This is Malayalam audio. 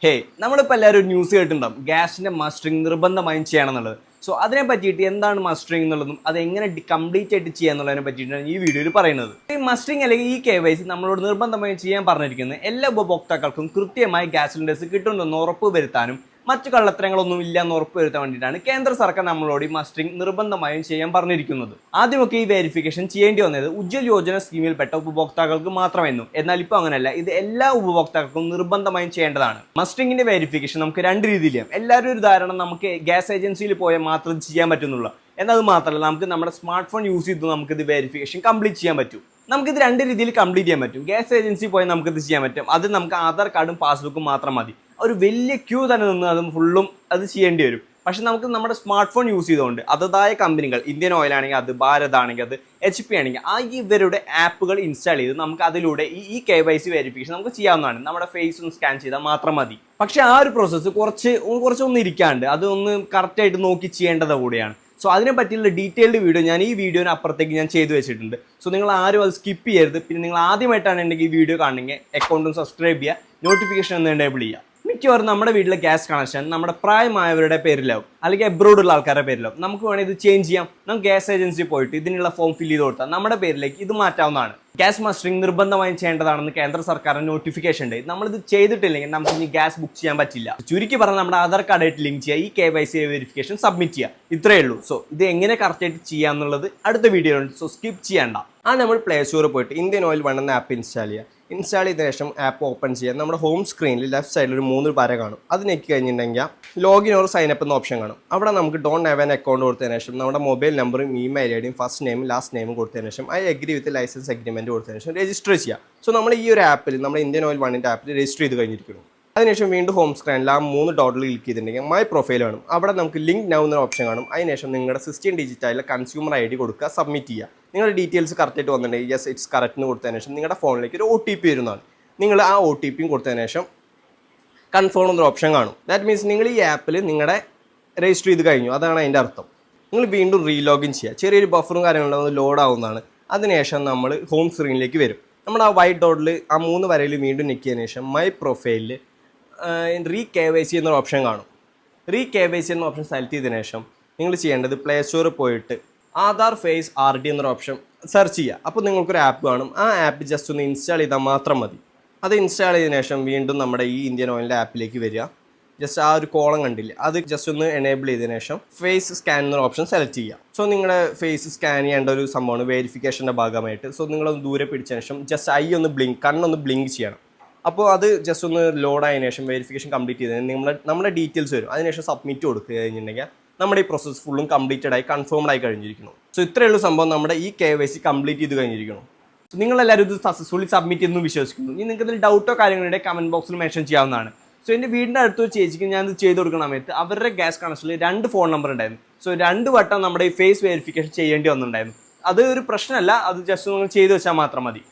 ഹേ നമ്മളിപ്പോൾ എല്ലാവരും ഒരു ന്യൂസ് കേട്ടിട്ടുണ്ടാവും ഗ്യാസിൻ്റെ മസ്റ്ററിങ് നിർബന്ധമായും ചെയ്യണം എന്നുള്ളത്. സോ അതിനെ പറ്റിയിട്ട് എന്താണ് മസ്റ്ററിങ് എന്നുള്ളതും അത് എങ്ങനെ കംപ്ലീറ്റ് ആയിട്ട് ചെയ്യുക എന്നുള്ളതിനെ പറ്റിയിട്ടാണ് ഈ വീഡിയോയിൽ പറയുന്നത്. ഈ മസ്റ്ററിങ് അല്ലെങ്കിൽ ഈ KYC നമ്മളോട് നിർബന്ധമായും ചെയ്യാൻ പറഞ്ഞിരിക്കുന്നത് എല്ലാ ഉപഭോക്താക്കൾക്കും കൃത്യമായി ഗ്യാസ് സിലിണ്ടേഴ്സ് കിട്ടുമെന്ന് ഉറപ്പ് വരുത്താനും മറ്റു കള്ളത്തരങ്ങളൊന്നും ഇല്ല എന്ന് ഉറപ്പ് വരുത്താൻ വേണ്ടിയിട്ടാണ് കേന്ദ്ര സർക്കാർ നമ്മളോട് ഈ മസ്റ്ററിങ് നിർബന്ധമായും ചെയ്യാൻ പറഞ്ഞിരിക്കുന്നത്. ആദ്യമൊക്കെ ഈ വെരിഫിക്കേഷൻ ചെയ്യേണ്ടി വന്നത് ഉജ്ജ്വൽ യോജന സ്കീമിൽപ്പെട്ട ഉപഭോക്താക്കൾക്ക് മാത്രമായിരുന്നു. എന്നാൽ ഇപ്പോൾ അങ്ങനെയല്ല, ഇത് എല്ലാ ഉപഭോക്താക്കൾക്കും നിർബന്ധമായും ചെയ്യേണ്ടതാണ്. മസ്റ്ററിങ്ങിന്റെ വെരിഫിക്കേഷൻ നമുക്ക് രണ്ട് രീതിയിൽ ചെയ്യാം. എല്ലാവരും ഒരു ധാരണ നമുക്ക് ഗ്യാസ് ഏജൻസിയിൽ പോയാൽ മാത്രം ചെയ്യാൻ പറ്റുന്നുള്ളൂ. എന്നത് മാത്രമല്ല, നമുക്ക് നമ്മുടെ സ്മാർട്ട് ഫോൺ യൂസ് ചെയ്ത് നമുക്കിത് വെരിഫിക്കേഷൻ കംപ്ലീറ്റ് ചെയ്യാൻ പറ്റും. നമുക്കിത് രണ്ട് രീതിയിൽ കംപ്ലീറ്റ് ചെയ്യാൻ പറ്റും. ഗ്യാസ് ഏജൻസി പോയി നമുക്കിത് ചെയ്യാൻ പറ്റും. അത് നമുക്ക് ആധാർ കാർഡും പാസ്ബുക്കും മാത്രം മതി. ഒരു വലിയ ക്യൂ തന്നെ നിന്ന് അതും ഫുള്ളും അത് ചെയ്യേണ്ടി വരും. പക്ഷെ നമുക്ക് നമ്മുടെ സ്മാർട്ട് ഫോൺ യൂസ് ചെയ്തുകൊണ്ട് അതതായ കമ്പനികൾ, ഇന്ത്യൻ ഓയിൽ ആണെങ്കിൽ അത്, ഭാരത് ആണെങ്കിൽ അത്, HP ആണെങ്കിൽ ഇവരുടെ ആപ്പുകൾ ഇൻസ്റ്റാൾ ചെയ്ത് നമുക്ക് അതിലൂടെ ഈ KYC വെരിഫിക്കേഷൻ നമുക്ക് ചെയ്യാവുന്നതാണ്. നമ്മുടെ ഫേസ് ഒന്ന് സ്കാൻ ചെയ്താൽ മാത്രം മതി. പക്ഷെ ആ ഒരു പ്രോസസ്സ് കുറച്ചൊന്നും ഇരിക്കാണ്ട് അതൊന്ന് കറക്റ്റായിട്ട് നോക്കി ചെയ്യേണ്ടത് കൂടിയാണ്. സോ അതിനെ പറ്റിയുള്ള ഡീറ്റെയിൽഡ് വീഡിയോ ഞാൻ ഈ വീഡിയോന് അപ്പുറത്തേക്ക് ഞാൻ ചെയ്തു വെച്ചിട്ടുണ്ട്. സോ നിങ്ങൾ ആരും അത് സ്കിപ്പ് ചെയ്യരുത്. പിന്നെ നിങ്ങൾ ആദ്യമായിട്ടാണ് ഉണ്ടെങ്കിൽ ഈ വീഡിയോ കാണണമെങ്കിൽ അക്കൗണ്ടും സബ്സ്ക്രൈബ് ചെയ്യുക, നോട്ടിഫിക്കേഷൻ ഒന്ന് എനേബിൾ ചെയ്യുക. മിക്കവാറും നമ്മുടെ വീട്ടിലെ ഗ്യാസ് കണക്ഷൻ നമ്മുടെ പ്രായമായവരുടെ പേരിലാവും, അല്ലെങ്കിൽ എബ്രോഡുള്ള ആൾക്കാരുടെ പേരിലാവും. നമുക്ക് വേണമെങ്കിൽ ഇത് ചേഞ്ച് ചെയ്യാം. നമുക്ക് ഗ്യാസ് ഏജൻസി പോയിട്ട് ഇതിനുള്ള ഫോം ഫില്ല് ചെയ്ത് കൊടുത്താൽ നമ്മുടെ പേരിലേക്ക് ഇത് മാറ്റാവുന്നതാണ്. ഗ്യാസ് മസ്റ്ററിങ് നിർബന്ധമായും ചെയ്യേണ്ടതാണെന്ന് കേന്ദ്ര സർക്കാരിന് നോട്ടിഫിക്കേഷൻ ഉണ്ട്. നമ്മളിത് ചെയ്തിട്ടില്ലെങ്കിൽ നമുക്ക് ഇനി ഗ്യാസ് ബുക്ക് ചെയ്യാൻ പറ്റില്ല. ചുരുക്കി പറഞ്ഞാൽ നമ്മുടെ ആധാർ കാർഡായിട്ട് ലിങ്ക് ചെയ്യുക, ഈ KYC വെരിഫിക്കേഷൻ സബ്മിറ്റ് ചെയ്യുക, ഇത്രയേ ഉള്ളൂ. സോ ഇത് എങ്ങനെ കറക്റ്റായിട്ട് ചെയ്യാന്നുള്ളത് അടുത്ത വീഡിയോ ഉണ്ട്. സോ സ്കിപ്പ് ചെയ്യണ്ട. നമ്മൾ പ്ലേ സ്റ്റോറിൽ പോയിട്ട് ഇന്ത്യൻ ഓയിൽ 1 എന്ന ആപ്പ് ഇൻസ്റ്റാൾ ചെയ്യുക. ഇൻസ്റ്റാൾ ചെയ്ത ശേഷം ആപ്പ് ഓപ്പൺ ചെയ്യുക. നമ്മുടെ ഹോം സ്ക്രീനിൽ ലെഫ്റ്റ് സൈഡിൽ ഒരു 3 വര കാണും. അത് ഞെക്കി കഴിഞ്ഞിട്ടുണ്ടെങ്കിൽ ലോഗിൻ ഓർ സൈനപ്പ് എന്ന ഓപ്ഷൻ കാണും. അവിടെ നമുക്ക് ഡോണ്ട് ഹാവ് ആൻ അക്കൗണ്ട് കൊടുത്തതിന് ശേഷം നമ്മുടെ മൊബൈൽ നമ്പറും ഇമെയിൽ ഐഡിയും ഫസ്റ്റ് നെയിമും ലാസ്റ്റ് നെയിമും കൊടുത്തതിന് ശേഷം അഗ്രി വിത്ത് ലൈസൻസ് അഗ്രിമെൻറ്റ് കൊടുത്തതിന് ശേഷം രജിസ്റ്റർ ചെയ്യുക. സോ നമ്മൾ ഈ ഒരു ആപ്പിൽ, നമ്മുടെ ഇന്ത്യൻ ഓയിൽ 1ൻ്റെ ആപ്പിൽ രജിസ്റ്റർ ചെയ്ത് കഴിഞ്ഞിരിക്കുന്നു. അതിനുശേഷം വീണ്ടും ഹോം സ്ക്രീനിൽ 3 ഡോട്ടിൽ ക്ലിക്ക് ചെയ്തിട്ടുണ്ടെങ്കിൽ മൈ പ്രൊഫൈൽ കാണും. അവിടെ നമുക്ക് ലിങ്ക് നൗ എന്ന ഓപ്ഷൻ കാണും. അതിനുശേഷം നിങ്ങളുടെ 16 ഡിജിറ്റായിട്ടുള്ള കൺസ്യൂമർ ID കൊടുക്കുക, സബ്മിറ്റ് ചെയ്യുക. നിങ്ങളുടെ ഡീറ്റെയിൽസ് കറക്റ്റായിട്ട് വന്നിട്ടുണ്ടെങ്കിൽ യെസ് ഇറ്റ്സ് കറക്റ്റ് എന്ന് കൊടുത്തതിന് ശേഷം നിങ്ങളുടെ ഫോണിലേക്ക് ഒരു OTP വരുന്നതാണ്. നിങ്ങൾ ആ OTP കൊടുത്തതിന് ശേഷം കൺഫേം എന്നൊരു ഓപ്ഷൻ കാണും. ദാറ്റ് മീൻസ് നിങ്ങൾ ഈ ആപ്പിൽ നിങ്ങളുടെ രജിസ്റ്റർ ചെയ്ത് കഴിഞ്ഞു, അതാണ് അതിൻ്റെ അർത്ഥം. നിങ്ങൾ വീണ്ടും റീലോഗിൻ ചെയ്യുക. ചെറിയൊരു ബഫറും കാര്യങ്ങളും ലോഡ് ആവുന്നതാണ്. അതിനുശേഷം നമ്മൾ ഹോം സ്ക്രീനിലേക്ക് വരും. നമ്മൾ ആ വൈറ്റ് ഡോട്ടിൽ 3 വരയിൽ വീണ്ടും ഞെക്കിയതിന് ശേഷം മൈ പ്രൊഫൈലിൽ KYC എന്നൊരു ഓപ്ഷൻ കാണും. KYC എന്ന ഓപ്ഷൻ സെലക്ട് ചെയ്തതിന് ശേഷം നിങ്ങൾ ചെയ്യേണ്ടത് പ്ലേ സ്റ്റോറിൽ പോയിട്ട് ആധാർ ഫേസ് RD എന്നൊരു ഓപ്ഷൻ സെർച്ച് ചെയ്യുക. അപ്പോൾ നിങ്ങൾക്കൊരു ആപ്പ് കാണും. ആ ആപ്പ് ജസ്റ്റ് ഒന്ന് ഇൻസ്റ്റാൾ ചെയ്താൽ മാത്രം മതി. അത് ഇൻസ്റ്റാൾ ചെയ്തതിന് ശേഷം വീണ്ടും നമ്മുടെ ഈ ഇന്ത്യൻ ഓയിലിൻ്റെ ആപ്പിലേക്ക് വരിക. ജസ്റ്റ് ആ ഒരു കോളം കണ്ടില്ല, അത് ജസ്റ്റ് ഒന്ന് എനേബിൾ ചെയ്തതിന് ശേഷം ഫേസ് സ്കാൻ എന്നൊരു ഓപ്ഷൻ സെലക്ട് ചെയ്യുക. സോ നിങ്ങളുടെ ഫേസ് സ്കാൻ ചെയ്യേണ്ട ഒരു സംഭവമാണ് വെരിഫിക്കേഷൻ്റെ ഭാഗമായിട്ട്. സോ നിങ്ങളൊന്ന് ദൂരെ പിടിച്ചതിന് ശേഷം ജസ്റ്റ് കണ്ണൊന്ന് ബ്ലിങ്ക് ചെയ്യണം. അപ്പോൾ അത് ജസ്റ്റ് ഒന്ന് ലോഡ് ആയതിനു ശേഷം വെരിഫിക്കേഷൻ കംപ്ലീറ്റ് ചെയ്തതിന് നമ്മുടെ ഡീറ്റെയിൽസ് വരും. അതിനുശേഷം സബ്മിറ്റ് കൊടുക്കുക കഴിഞ്ഞിട്ടുണ്ടെങ്കിൽ നമ്മുടെ ഈ പ്രോസസ്സ് ഫുള്ളും കംപ്ലീറ്റഡ് ആയി കൺഫേംഡ് ആയി കഴിഞ്ഞിരിക്കുന്നു. സോ ഇത്രയുള്ള സംഭവം നമ്മുടെ ഈ KYC കംപ്ലീറ്റ് ചെയ്ത് കഴിഞ്ഞിരിക്കുന്നു. സോ നിങ്ങളെല്ലാവരും ഇത് സക്സസ്ഫുള്ളി സബ്മിറ്റ് ചെയ്യുന്നു വിശ്വസിക്കുന്നു. ഇനി നിങ്ങൾക്ക് ഇതിൽ ഡൗട്ടോ കാര്യങ്ങളുടെ കമൻറ്റ് ബോക്സിൽ മെൻഷൻ ചെയ്യാവുന്നതാണ്. സോ എൻ്റെ വീടിൻ്റെ അടുത്തൊരു ചേച്ചിക്ക് ഞാൻ ഇത് ചെയ്ത് കൊടുക്കുന്ന സമയത്ത് അവരുടെ ഗ്യാസ് കണക്ഷനിൽ 2 ഫോൺ നമ്പർ ഉണ്ടായിരുന്നു. സോ 2 വട്ടം നമ്മുടെ ഈ ഫേസ് വെരിഫിക്കേഷൻ ചെയ്യേണ്ടി വന്നിട്ടുണ്ടായിരുന്നു. അത് ഒരു പ്രശ്നമല്ല, അത് ജസ്റ്റ് നിങ്ങൾ ചെയ്ത് വെച്ചാൽ മാത്രം മതി.